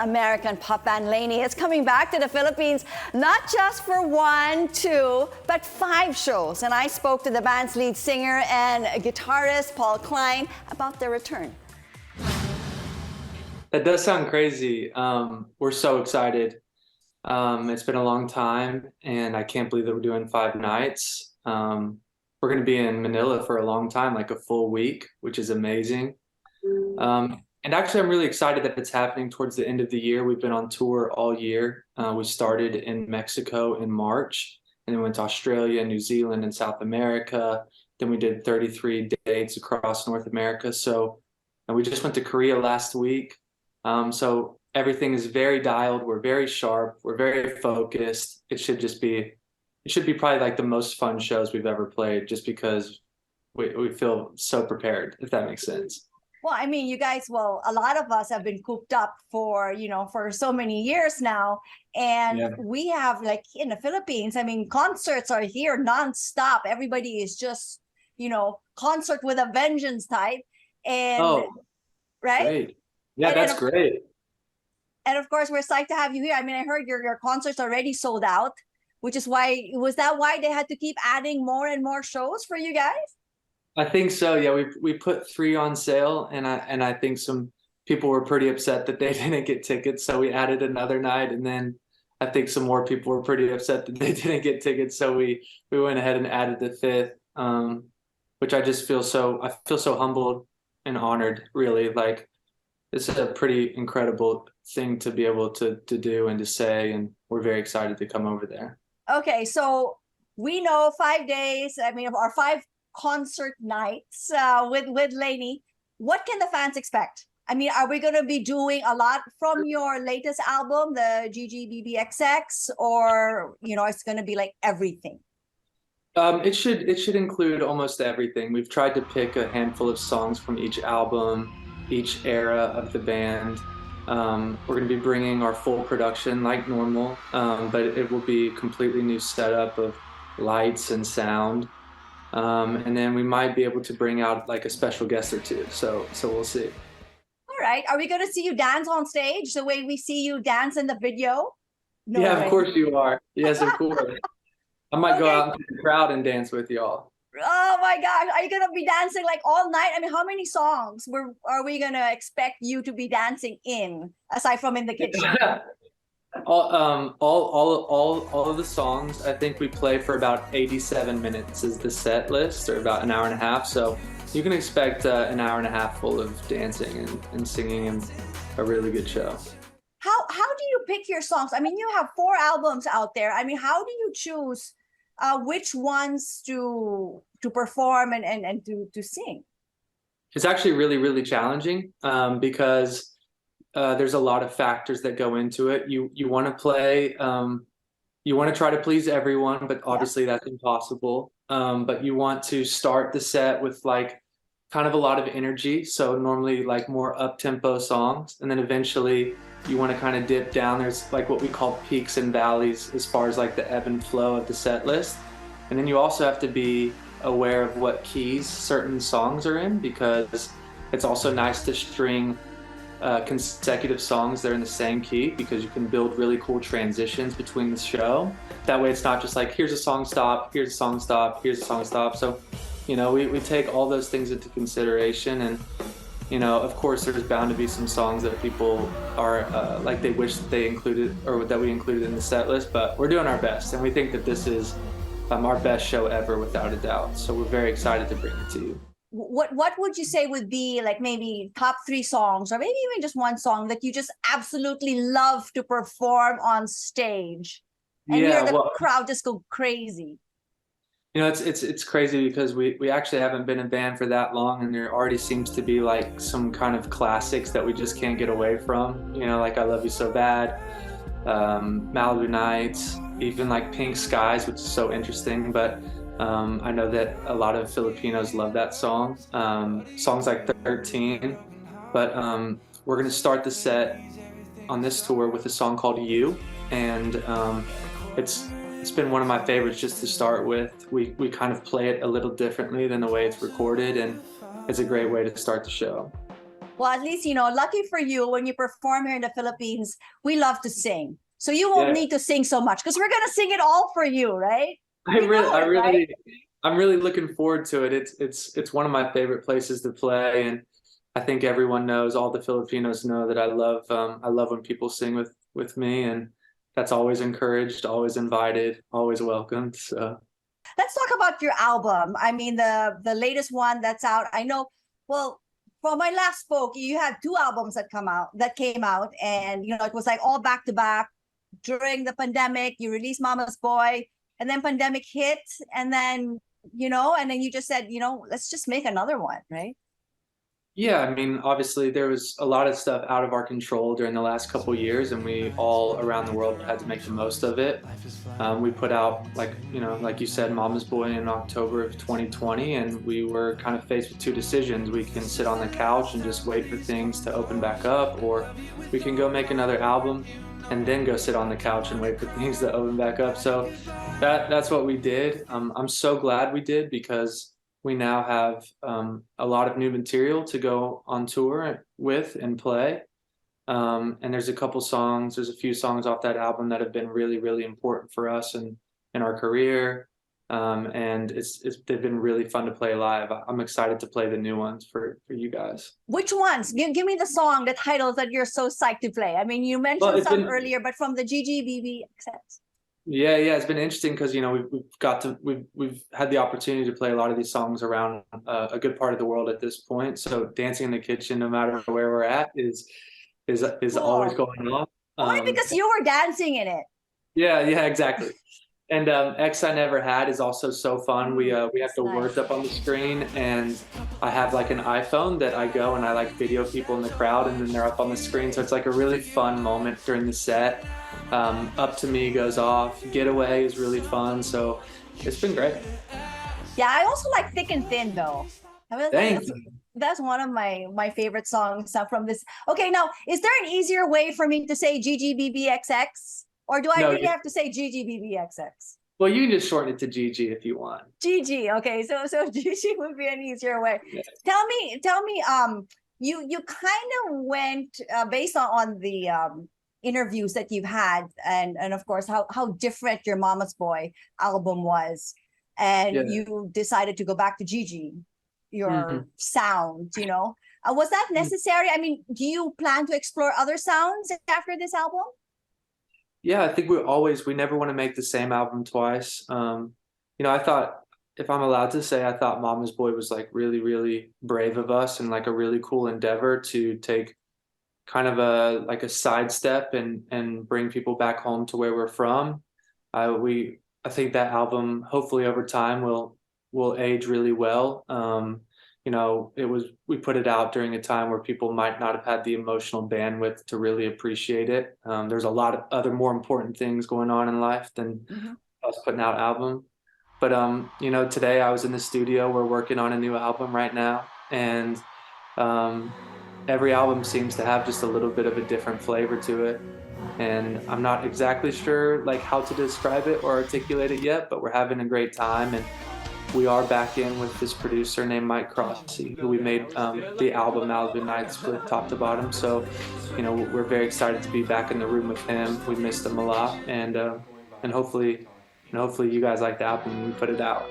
American pop band Lany is coming back to the Philippines, not just for 1, 2, but 5 shows. And I spoke to the band's lead singer and guitarist, Paul Klein, about their return. That does sound crazy. We're so excited. It's been a long time, and I can't believe that we're doing 5 nights. We're going to be in Manila for a long time, like a full week, which is amazing. And actually, I'm really excited that it's happening towards the end of the year. We've been on tour all year. We started in Mexico in March, and then went to Australia, New Zealand, and South America. Then we did 33 dates across North America. And we just went to Korea last week. So everything is very dialed. We're very sharp. We're very focused. It should be probably like the most fun shows we've ever played, just because we feel so prepared, if that makes sense. Well, I mean, you guys, a lot of us have been cooped up for so many years now. And Yeah. we have, like, in the Philippines, I mean, concerts are here nonstop. Everybody is just, concert with a vengeance type. And, Oh, right? great. Yeah, And that's great. And of course, we're psyched to have you here. I mean, I heard your concerts already sold out, which is was that why they had to keep adding more and more shows for you guys? I think so. Yeah, we put 3 on sale, and I think some people were pretty upset that they didn't get tickets, so we added another night, and then I think some more people were pretty upset that they didn't get tickets, so we went ahead and added the 5th, which I feel so humbled and honored, really. Like, this is a pretty incredible thing to be able to do and to say, and we're very excited to come over there. Okay, so we know 5 days. I mean, our 5 concert nights with Lany. What can the fans expect? I mean, are we going to be doing a lot from your latest album, the GGBBXX, or it's going to be like everything? It should include almost everything. We've tried to pick a handful of songs from each album, each era of the band. We're going to be bringing our full production like normal, but it will be a completely new setup of lights and sound. And then we might be able to bring out like a special guest or two. So we'll see. All right. Are we going to see you dance on stage the way we see you dance in the video? No Yeah, way. of course you are. Yes, of course. I might go out into the crowd and dance with y'all. Oh my gosh. Are you going to be dancing like all night? I mean, how many songs are we going to expect you to be dancing in, aside from in the kitchen? All of the songs, I think we play for about 87 minutes is the set list, or about an hour and a half. So you can expect an hour and a half full of dancing and singing, and a really good show. How do you pick your songs? I mean, you have 4 albums out there. I mean, how do you choose which ones to perform and to sing? It's actually really, really challenging, because there's a lot of factors that go into it. You want to play, you want to try to please everyone, but obviously that's impossible. But you want to start the set with like kind of a lot of energy, so normally like more up-tempo songs, and then eventually you want to kind of dip down. There's like what we call peaks and valleys as far as like the ebb and flow of the set list. And then you also have to be aware of what keys certain songs are in, because it's also nice to string consecutive songs that are in the same key, because you can build really cool transitions between the show. That way it's not just like, here's a song stop, here's a song stop, here's a song stop. So we take all those things into consideration, and of course there's bound to be some songs that people are like they wish that they included, or that we included in the set list, but we're doing our best, and we think that this is our best show ever, without a doubt. So we're very excited to bring it to you. What would you say would be like maybe top 3 songs, or maybe even just one song that you just absolutely love to perform on stage, and hear the crowd just go crazy? It's crazy, because we actually haven't been a band for that long, and there already seems to be like some kind of classics that we just can't get away from. Like I Love You So Bad, Malibu Nights, even like Pink Skies, which is so interesting. But I know that a lot of Filipinos love that song. Songs like 13. But we're going to start the set on this tour with a song called You. And it's been one of my favorites just to start with. We kind of play it a little differently than the way it's recorded, and it's a great way to start the show. Well, at least, lucky for you, when you perform here in the Philippines, we love to sing. So you won't Yeah, need to sing so much because we're going to sing it all for you, right? I You really, know I it, right? really, I'm really looking forward to it. It's one of my favorite places to play, and I think everyone knows, all the Filipinos know that I love when people sing with me, and that's always encouraged, always invited, always welcomed. So Let's talk about your album. I mean, the latest one that's out. I know, well, from my last spoke, you had two albums that came out, and it was like all back to back during the pandemic. You released Mama's Boy, and then pandemic hit, and then you just said, let's just make another one, right? yeah, I mean, obviously there was a lot of stuff out of our control during the last couple years, and we all around the world had to make the most of it. We put out, like you said, Mama's Boy in October of 2020, and we were kind of faced with two decisions. We can sit on the couch and just wait for things to open back up, or we can go make another album and then go sit on the couch and wait for things to open back up. So that's what we did. I'm so glad we did, because we now have a lot of new material to go on tour with and play. And there's a few songs off that album that have been really, really important for us and in our career. And they've been really fun to play live. I'm excited to play the new ones for you guys. Which ones? Give me the song, the titles that you're so psyched to play. I mean, you Well, mentioned it's some been earlier, but from the GGBB sets. Yeah, it's been interesting because we've had the opportunity to play a lot of these songs around a good part of the world at this point. So dancing in the kitchen, no matter where we're at, is always Cool. going on. Only because you were dancing in it. Yeah, exactly. And X I Never Had is also so fun. We have That's the nice. words up on the screen, and I have like an iPhone that I go and I like video people in the crowd, and then they're up on the screen. So it's like a really fun moment during the set. Up to Me goes off. Getaway is really fun. So it's been great. Yeah, I also like Thick and Thin though. I mean, Thank you. that's one of my favorite songs from this. Okay, now is there an easier way for me to say GGBBXX, or do I No, really have to say GGBBXX? well, you can just shorten it to GG if you want. GG. Okay, so GG would be an easier way. Yeah. Tell me. You kind of went based on the interviews that you've had, and of course how different your Mama's Boy album was, Yeah. and you decided to go back to GG, your Mhm. sound. Was that necessary? I mean, do you plan to explore other sounds after this album? Yeah, I think we never want to make the same album twice. I thought, if I'm allowed to say, I thought Mama's Boy was like really, really brave of us, and like a really cool endeavor to take kind of a sidestep and bring people back home to where we're from. I think that album, hopefully over time, will age really well. We put it out during a time where people might not have had the emotional bandwidth to really appreciate it. There's a lot of other more important things going on in life than Mm-hmm. us putting out album. But today I was in the studio. We're working on a new album right now, and um, every album seems to have just a little bit of a different flavor to it. And I'm not exactly sure like how to describe it or articulate it yet, but we're having a great time. And we are back in with this producer named Mike Crossy, who we made the album Malibu Nights with, top to bottom. So, we're very excited to be back in the room with him. We missed him a lot, and hopefully you guys like the album when we put it out.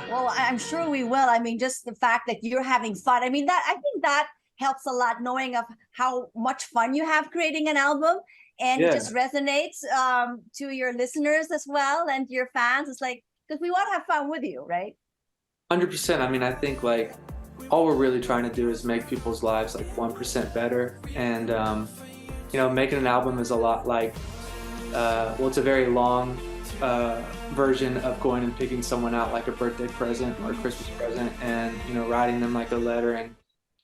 Well, I'm sure we will. I mean, just the fact that you're having fun. I mean, I think that helps a lot, knowing of how much fun you have creating an album, and it Yeah, just resonates to your listeners as well and your fans. It's like, because we want to have fun with you, right? 100%. I mean, I think like all we're really trying to do is make people's lives like 1% better. And making an album is a lot like, it's a very long version of going and picking someone out like a birthday present or a Christmas present, and writing them like a letter, and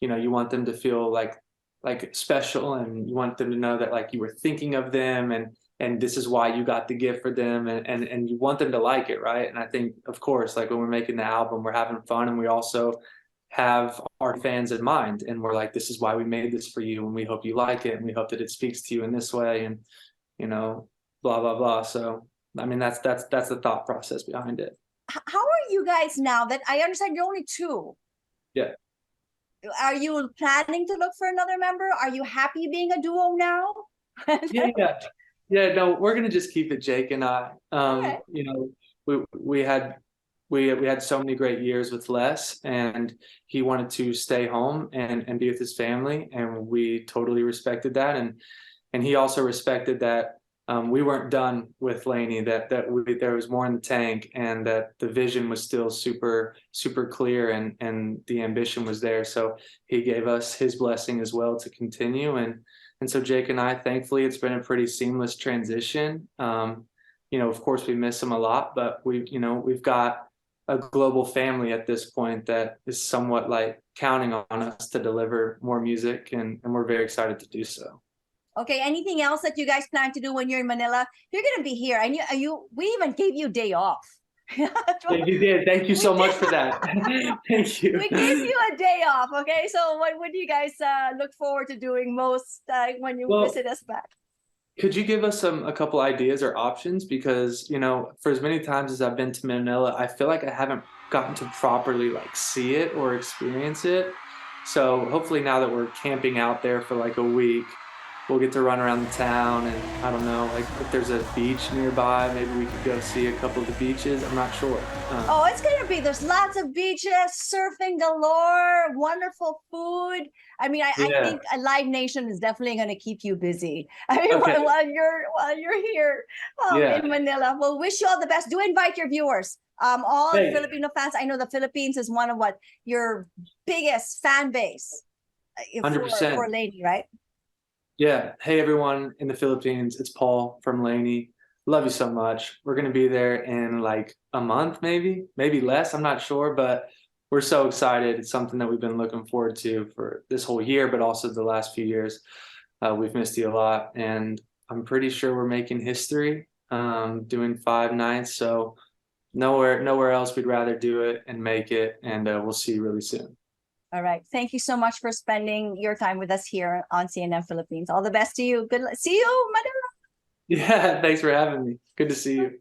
you want them to feel like special, and you want them to know that like you were thinking of them, and this is why you got the gift for them, and you want them to like it, right? And I think, of course, like when we're making the album, we're having fun, and we also have our fans in mind, and we're like, this is why we made this for you, and we hope you like it, and we hope that it speaks to you in this way, and blah blah blah. So I mean, that's the thought process behind it. How are you guys now that I understand you're only two? Yeah. Are you planning to look for another member? Are you happy being a duo now? Yeah, yeah, yeah. No, we're gonna just keep it Jake and I. Okay. You know, we had so many great years with Les, and he wanted to stay home and be with his family, and we totally respected that, and he also respected that we weren't done with Lany, there was more in the tank, and that the vision was still super clear, and the ambition was there. So he gave us his blessing as well to continue, and so Jake and I, thankfully, it's been a pretty seamless transition. You know, of course, we miss him a lot, but we've got a global family at this point that is somewhat like counting on us to deliver more music, and we're very excited to do so. Okay. Anything else that you guys plan to do when you're in Manila? You're gonna be here, and we even gave you day off. Yeah, you did. Thank you We so much did. for that. Thank you. We gave you a day off. Okay. So what do you guys look forward to doing most when you Well, visit us back? could you give us a couple ideas or options? Because, for as many times as I've been to Manila, I feel like I haven't gotten to properly like see it or experience it. So hopefully now that we're camping out there for like a week, we'll get to run around the town, and I don't know, like if there's a beach nearby, maybe we could go see a couple of the beaches. I'm not sure. Oh, it's gonna be. There's lots of beaches, surfing galore, wonderful food. I mean, I Yeah. think a Live Nation is definitely gonna keep you busy. I mean, Okay. while you're here Yeah. in Manila. Well, wish you all the best. Do invite your viewers. All Hey, Filipino fans. I know the Philippines is one of what your biggest fan base for 100%. Lady, right? Yeah. Hey, everyone in the Philippines. It's Paul from Lany. Love you so much. We're going to be there in like a month, maybe less. I'm not sure, but we're so excited. It's something that we've been looking forward to for this whole year, but also the last few years. We've missed you a lot, and I'm pretty sure we're making history, doing 5 nights. So nowhere else we'd rather do it and make it. And we'll see you really soon. All right. Thank you so much for spending your time with us here on CNN Philippines. All the best to you. See you, Manila. Yeah. Thanks for having me. Good to see you.